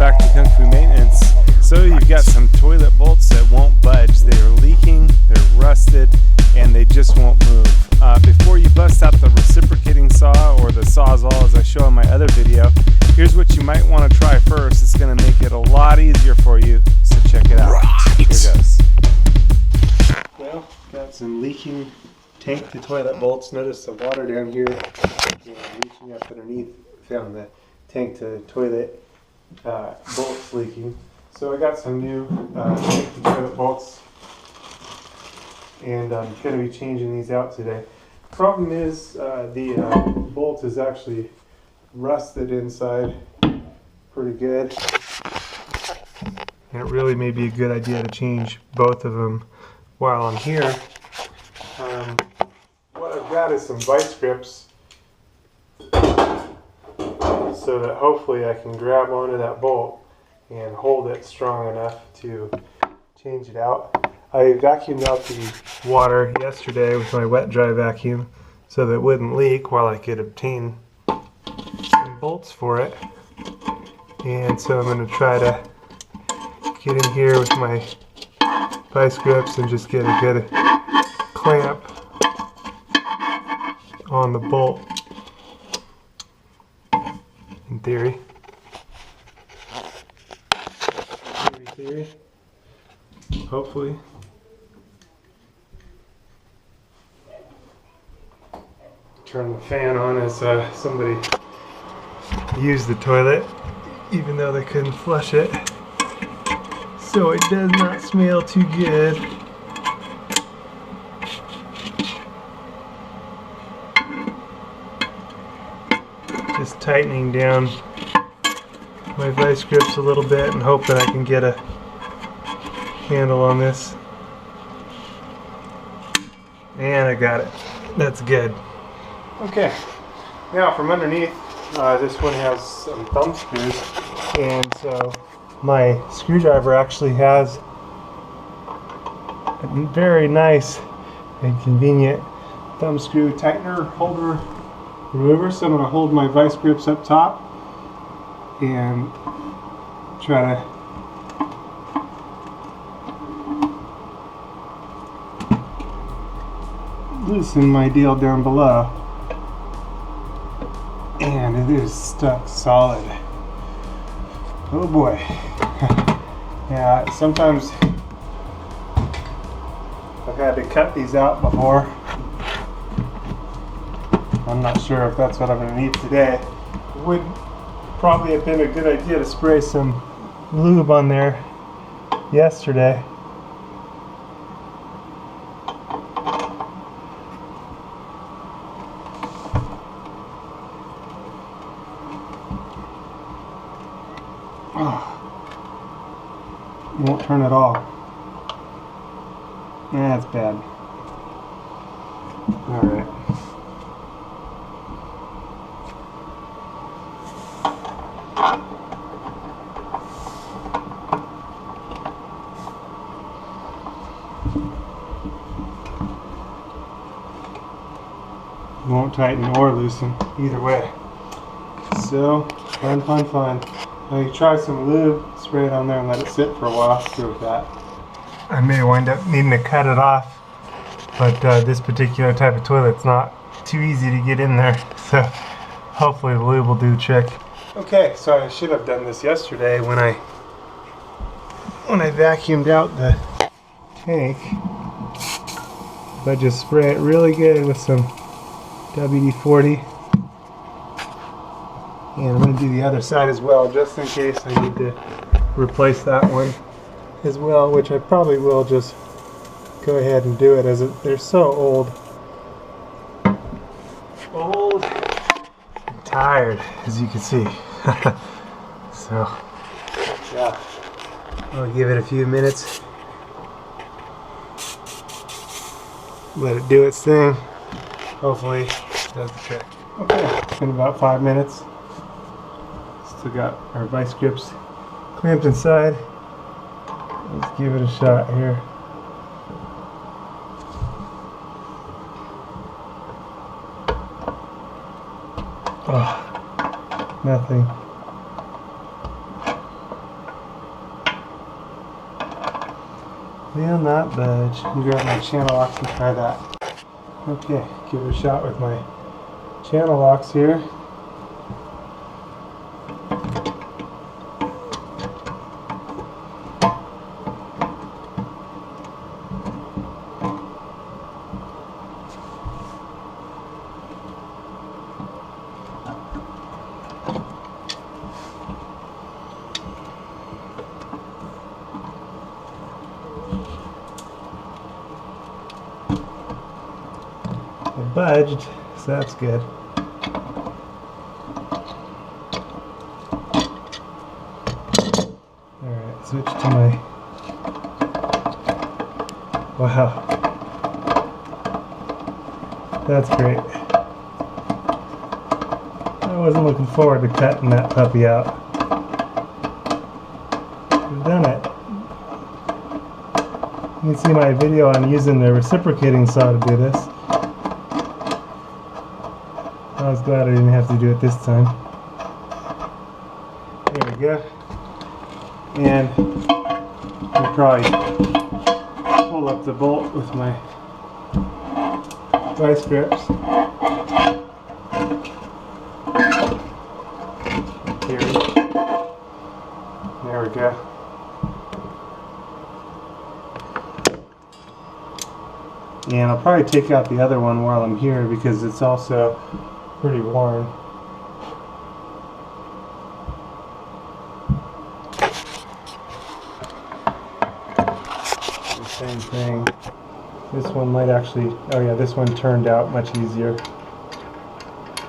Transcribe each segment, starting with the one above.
back to Kung Fu Maintenance. So you've got some toilet bolts that won't budge. They're leaking, they're rusted, and they just won't move. Before you bust out the reciprocating saw or the Sawzall as I show in my other video, here's what you might want to try first. It's going to make it a lot easier for you, so check it out. Right. Here goes. Well, got some leaking tank to toilet bolts. Notice the water down here. Reaching up underneath, found the tank to toilet bolts leaking. So I got some new tank to toilet bolts, and I'm going to be changing these out today. Problem is the bolt is actually rusted inside pretty good, and it really may be a good idea to change both of them while I'm here. What I've got is some vice grips, so that hopefully I can grab onto that bolt and hold it strong enough to change it out. I vacuumed out the water yesterday with my wet dry vacuum so that it wouldn't leak while I could obtain some bolts for it. And so I'm going to try to get in here with my vice grips and just get a good clamp on the bolt. In theory. Hopefully. Turn the fan on as somebody used the toilet, even though they couldn't flush it. So it does not smell too good. Just tightening down my vice grips a little bit and hope that I can get a handle on this. And I got it. That's good. Okay, now from underneath, this one has some thumb screws, and so my screwdriver actually has a very nice and convenient thumb screw tightener holder remover. So I'm going to hold my vice grips up top and try to loosen my deal down below, and it is stuck solid. Oh boy. Yeah, sometimes I've had to cut these out before. I'm not sure if that's what I'm going to need today. It would probably have been a good idea to spray some lube on there yesterday. Won't turn at all. That's bad. Alright. Won't tighten or loosen either way. So, fun. Now you try some lube, spray it on there and let it sit for a while. Screw with that. I may wind up needing to cut it off, but this particular type of toilet's not too easy to get in there, so hopefully the lube will do the trick. Okay, so I should have done this yesterday when I vacuumed out the tank. But just spray it really good with some WD-40. And I'm going to do the other side as well, just in case I need to replace that one as well, which I probably will just go ahead and do it, as they're so old and tired, as you can see. So, yeah, I'll give it a few minutes, let it do its thing. Hopefully it does the trick. Okay, it's been about 5 minutes. Still got our vice grips clamped inside. Let's give it a shot here. Oh, nothing. Will not budge. Let me grab my channel locks and try that. Okay, give it a shot with my channel locks here. It budged, so that's good. Alright, switch to my... Wow. That's great. I wasn't looking forward to cutting that puppy out. We've done it. You can see my video on using the reciprocating saw to do this. I was glad I didn't have to do it this time. There we go. And I'll probably pull up the bolt with my vice grips. There we go. And I'll probably take out the other one while I'm here because it's also pretty worn. The same thing. This one might actually, oh yeah, this one turned out much easier.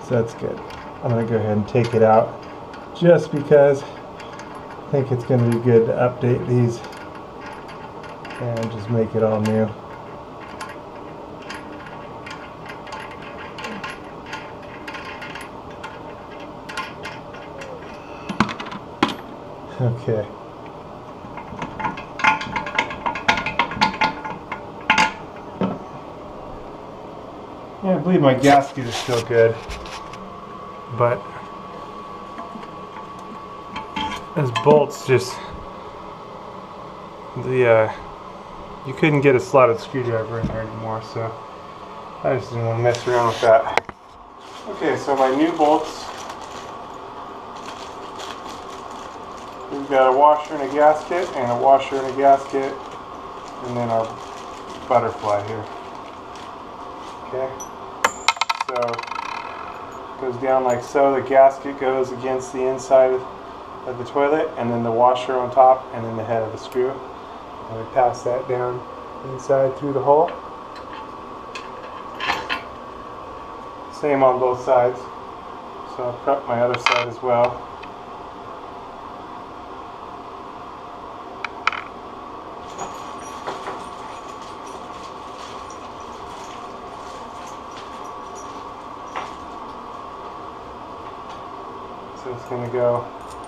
So that's good. I'm going to go ahead and take it out just because I think it's going to be good to update these and just make it all new. Okay. Yeah, I believe my gasket is still good, but those bolts just, you couldn't get a slotted screwdriver in there anymore, so I just didn't want to mess around with that. Okay, so my new bolts. We've got a washer and a gasket, and a washer and a gasket, and then our butterfly here. Okay, so it goes down like so. The gasket goes against the inside of the toilet, and then the washer on top, and then the head of the screw. And we pass that down inside through the hole. Same on both sides. So I'll prep my other side as well. So it's going to go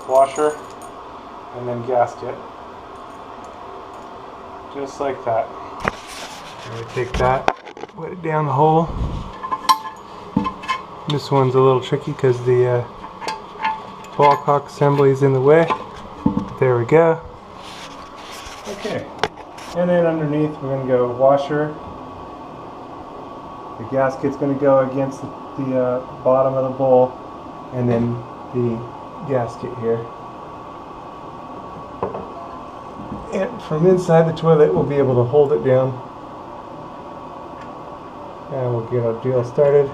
washer and then gasket. Just like that. I'm going to take that, put it down the hole. This one's a little tricky because the ball cock assembly is in the way. There we go. Okay. And then underneath we're going to go washer. The gasket's going to go against the bottom of the bowl, and then the gasket here. And from inside the toilet we'll be able to hold it down. And we'll get our drill started.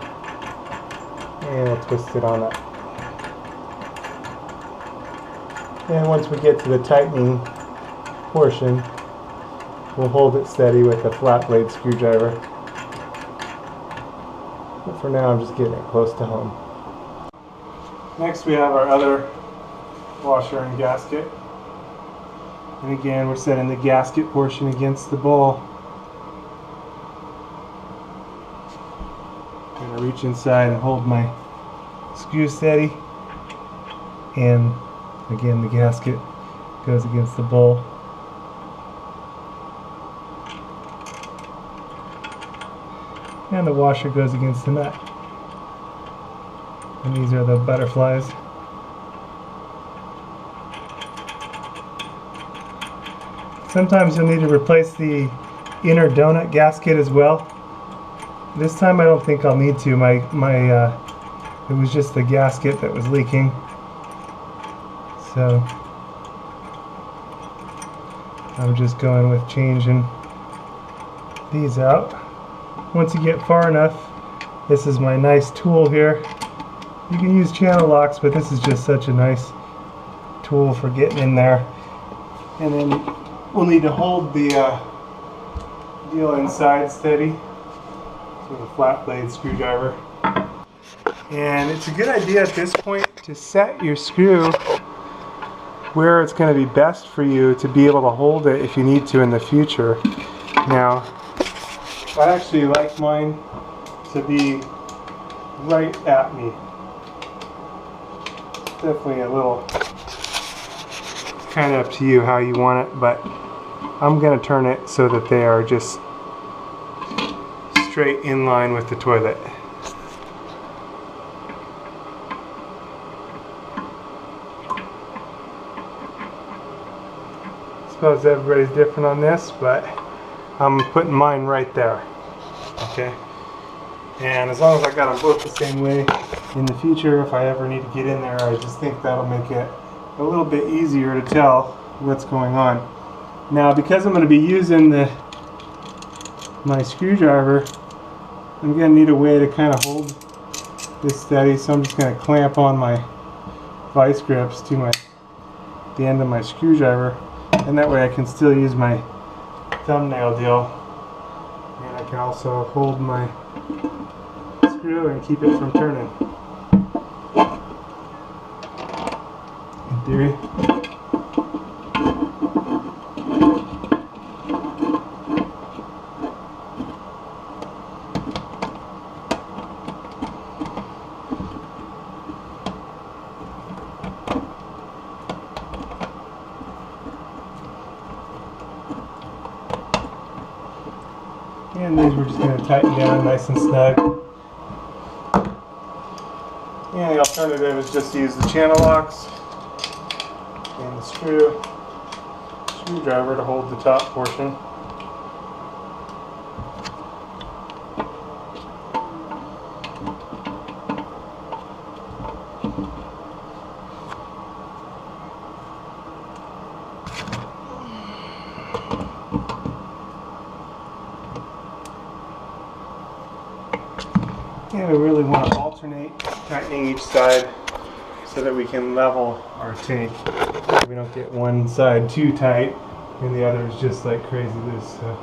And we'll twist it on up. And once we get to the tightening portion, we'll hold it steady with a flat blade screwdriver. But for now I'm just getting it close to home. Next we have our other washer and gasket. And again we're setting the gasket portion against the bowl. I'm going to reach inside and hold my screw steady. And again the gasket goes against the bowl. And the washer goes against the nut. And these are the butterflies. Sometimes you'll need to replace the inner donut gasket as well. This time I don't think I'll need to. It was just the gasket that was leaking. So I'm just going with changing these out. Once you get far enough, this is my nice tool here. You can use channel locks, but this is just such a nice tool for getting in there. And then we'll need to hold the deal inside steady with a flat blade screwdriver. And it's a good idea at this point to set your screw where it's going to be best for you to be able to hold it if you need to in the future. Now, I actually like mine to be right at me. Definitely a little, it's kind of up to you how you want it, but I'm going to turn it so that they are just straight in line with the toilet. I suppose everybody's different on this, but I'm putting mine right there. Okay? And as long as I got them both the same way, in the future, if I ever need to get in there, I just think that'll make it a little bit easier to tell what's going on. Now, because I'm going to be using my screwdriver, I'm going to need a way to kind of hold this steady, so I'm just going to clamp on my vice grips to the end of my screwdriver, and that way I can still use my thumbnail deal, and I can also hold my screw and keep it from turning. In theory. And these we're just going to tighten down nice and snug. And the alternative is just to use the channel locks and the screwdriver to hold the top portion. And we really want to alternate tightening each side so that we can level our tank. We don't get one side too tight and the other is just like crazy loose. So.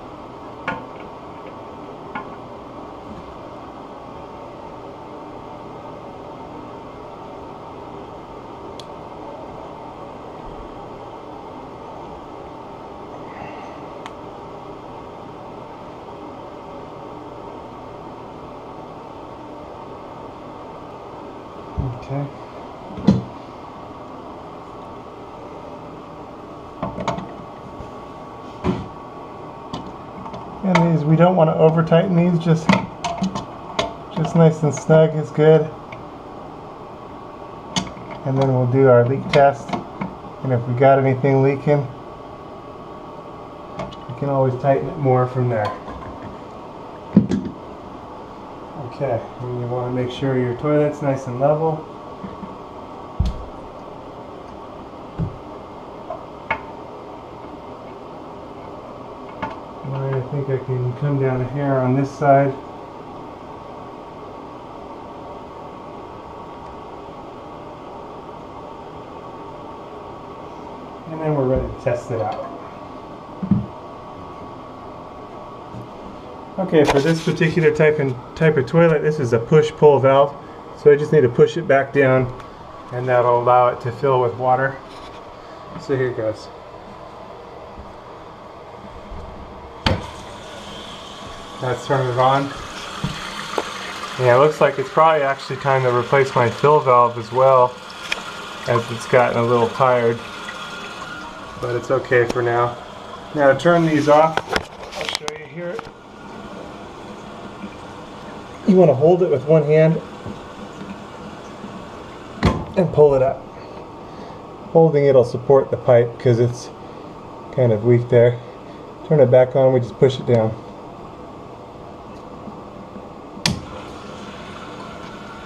Okay. And these, we don't want to over tighten these, just nice and snug is good. And then we'll do our leak test, and if we got anything leaking, we can always tighten it more from there. Okay, and you want to make sure your toilet's nice and level. I think I can come down a hair on this side. And then we're ready to test it out. Okay, for this particular type of toilet, this is a push-pull valve. So I just need to push it back down, and that'll allow it to fill with water. So here it goes. That's turning it on. Yeah, it looks like it's probably actually time to replace my fill valve as well, as it's gotten a little tired. But it's okay for now. Now to turn these off, I'll show you here. You want to hold it with one hand and pull it up. Holding it will support the pipe because it's kind of weak there. Turn it back on, we just push it down.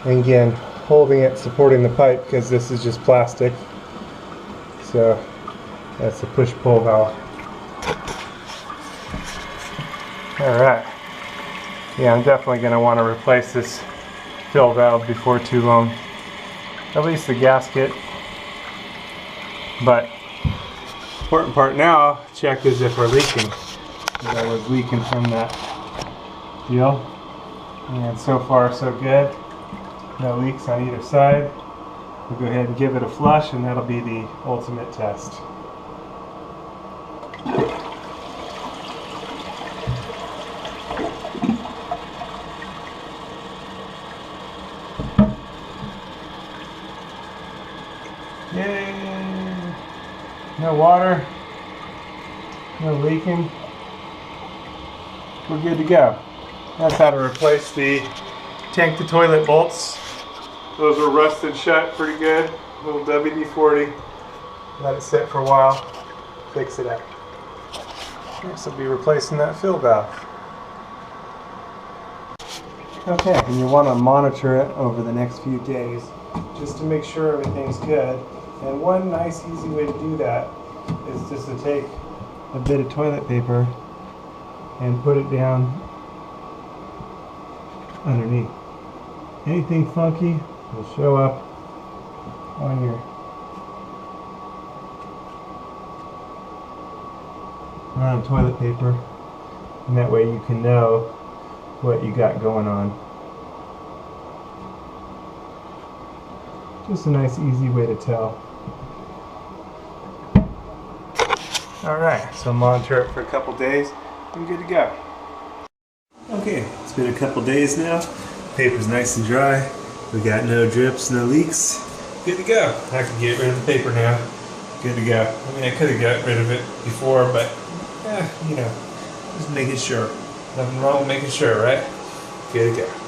And again, holding it, supporting the pipe, because this is just plastic. So that's the push-pull valve. Alright. Yeah, I'm definitely going to want to replace this fill valve before too long. At least the gasket. But important part now, check is if we're leaking. I was leaking from that deal. And so far so good. No leaks on either side. We'll go ahead and give it a flush, and that'll be the ultimate test. Yay! No water, no leaking. We're good to go. That's how to replace the tank to toilet bolts. Those were rusted shut pretty good. Little WD-40. Let it sit for a while. Fix it up. Next we'll be replacing that fill valve. Okay, and you want to monitor it over the next few days just to make sure everything's good. And one nice easy way to do that is just to take a bit of toilet paper and put it down underneath. Anything funky will show up on your toilet paper, and that way you can know what you got going on. Just a nice easy way to tell. Alright, so monitor it for a couple days. I'm good to go. Okay, it's been a couple days now. Paper's nice and dry. We got no drips, no leaks. Good to go. I can get rid of the paper now. Good to go. I mean, I could have got rid of it before, but you know, just making sure. Nothing wrong with making sure, right? Good to go.